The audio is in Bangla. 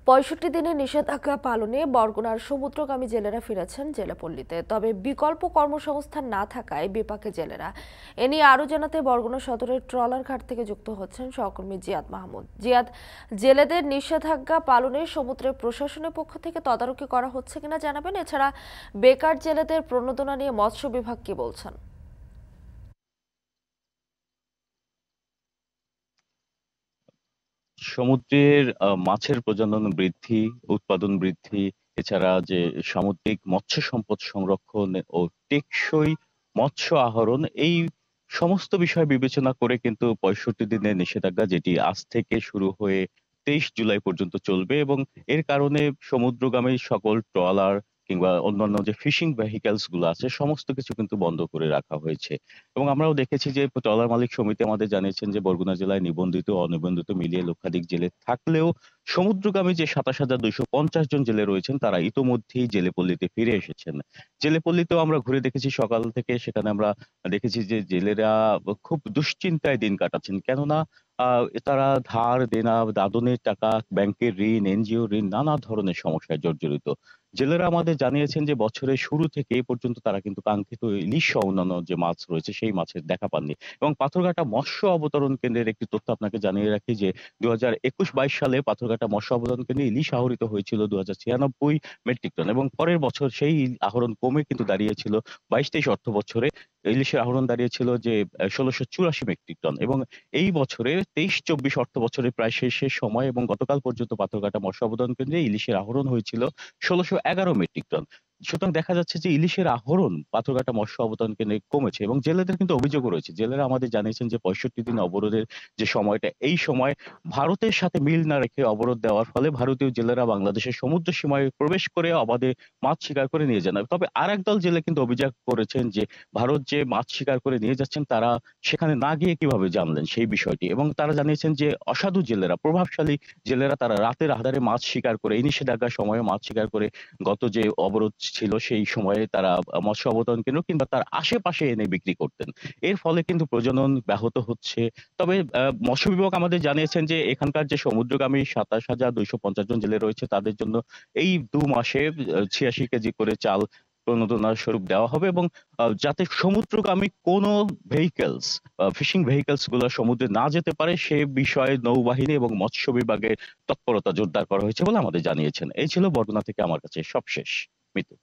৬৫ দিনের নিষেধাজ্ঞা পালনে বরগুনার সমুদ্রগামী জেলেরা ফিরেছেন জেলেপল্লীতে। তবে বিকল্প কর্মসংস্থান না থাকায় বিপাকে জেলেরা। এ নিয়ে আরও জানাতে বরগুনা সদরের ট্রলার ঘাট থেকে যুক্ত হচ্ছেন সহকর্মী জিয়াদ মাহমুদ। জিয়াদ, জেলেদের নিষেধাজ্ঞা পালনে সমুদ্রের প্রশাসনের পক্ষ থেকে তদারকি করা হচ্ছে কিনা জানাবেন। এছাড়া বেকার জেলেদের প্রণোদনা নিয়ে মৎস্য বিভাগ কি বলছেন? সমুদ্রের মাছের প্রজনন বৃদ্ধি, উৎপাদন বৃদ্ধি, এছাড়া যে সামুদ্রিক মৎস্য সম্পদ সংরক্ষণ ও টেকসই মৎস্য আহরণ, এই সমস্ত বিষয় বিবেচনা করে কিন্তু ৬৫ দিনের নিষেধাজ্ঞা, যেটি আজ থেকে শুরু হয়ে ২৩ জুলাই পর্যন্ত চলবে, এবং এর কারণে সমুদ্রগামী সকল ট্রলার কিংবা অন্যান্য যে ফিশিং ভেহিকলস গুলো আছে সমস্ত কিছু কিন্তু বন্ধ করে রাখা হয়েছে। এবং আমরাও দেখেছি যে ট্রলার মালিক সমিতি আমাদের জানিয়েছেন যে বরগুনা জেলায় নিবন্ধিত অনিবন্ধিত মিলিয়ে লক্ষাধিক জেলে থাকলেও সমুদ্রগামী যে ২৭,২৫০ জন জেলে রয়েছেন তারা ইতোমধ্যেই জেলেপল্লীতে ফিরে এসেছেন। জেলেপল্লীতেও আমরা ঘুরে দেখেছি সকাল থেকে, সেখানে আমরা দেখেছি যে জেলেরা খুব দুশ্চিন্তায় দিন কাটাচ্ছেন। কেননা তারা ধার দেনা, দাদনের টাকা, ব্যাংকের ঋণ, এনজিও ঋণ, নানা ধরনের সমস্যায় জর্জরিত। জেলেরা আমাদের জানিয়েছেন যে বছরের শুরু থেকে এ পর্যন্ত তারা কিন্তু কাঙ্ক্ষিত ইলিশ সহ অন্যান্য যে মাছ রয়েছে সেই মাছের দেখা পাননি। এবং পাথরঘাটা মৎস্য অবতরণ কেন্দ্রের একটি তথ্য আপনাকে জানিয়ে রাখি যে ২০২১-২২ সালে পাথরঘাটা মৎস্য অবতরণ কেন্দ্রে ইলিশ আহরিত হয়েছিল ২০৯৬ মেট্রিক টন, এবং পরের বছর সেই আহরণ কমে কিন্তু দাঁড়িয়েছিল ২২-২৩ অর্থ বছরে ইলিশের আহরণ দাঁড়িয়েছিল যে ১৬৮৪ মেট্রিক টন, এবং এই বছরে ২৩-২৪ অর্থ বছরের প্রায় শেষের সময় এবং গতকাল পর্যন্ত পাথরঘাটা মৎস্য অবতরণ কেন্দ্রে ইলিশের আহরণ হয়েছিল ১৬১১ মেট্রিক টন। সুতরাং দেখা যাচ্ছে যে ইলিশের আহরণ পাথরঘাটা মৎস্য অবতরণ কেন্দ্রে কমেছে, এবং জেলেদের কিন্তু অভিযোগও রয়েছে। জেলেরা আমাদের জানিয়েছেন যে ৬৫ দিন অবরোধের যে সময়টা, এই সময় ভারতের সাথে মিল না রেখে অবরোধ দেওয়ার ফলে ভারতীয় জেলেরা বাংলাদেশের সমুদ্র সীমায় প্রবেশ করে অবাধে মাছ শিকার করে নিয়ে যান। তবে আরেক দল জেলে কিন্তু অভিযোগ করেছেন যে ভারত যে মাছ শিকার করে নিয়ে যাচ্ছেন তারা সেখানে না গিয়ে কিভাবে জানলেন সেই বিষয়টি, এবং তারা জানিয়েছেন যে অসাধু জেলেরা, প্রভাবশালী জেলেরা তারা রাতের আঁধারে মাছ শিকার করে, এই নিষেধাজ্ঞার সময়ে মাছ শিকার করে গত যে অবরোধ ছিল সেই সময়ে তারা মৎস্য অবতরণ কেন্দ্র কিংবা তার আশেপাশে এনে বিক্রি করতেন। এর ফলে কিন্তু প্রজনন ব্যাহত হচ্ছে। তবে মৎস্য বিভাগ আমাদের জানিয়েছেন যে এখানকার যে সমুদ্রগামী ২৭,২৫০ জন জেলে রয়েছে তাদের জন্য এই ২ মাসে ৮৬ কেজি করে চাল প্রণোদনা স্বরূপ দেওয়া হবে, এবং যাতে সমুদ্রগামী কোনো ভেহিকলস, ফিশিং ভেহিকলস গুলো সমুদ্রে না যেতে পারে সে বিষয়ে নৌবাহিনী এবং মৎস্য বিভাগের তৎপরতা জোরদার করা হয়েছে বলে আমাদের জানিয়েছেন। এই ছিল বরগুনা থেকে আমার কাছে সবশেষ। মিতু।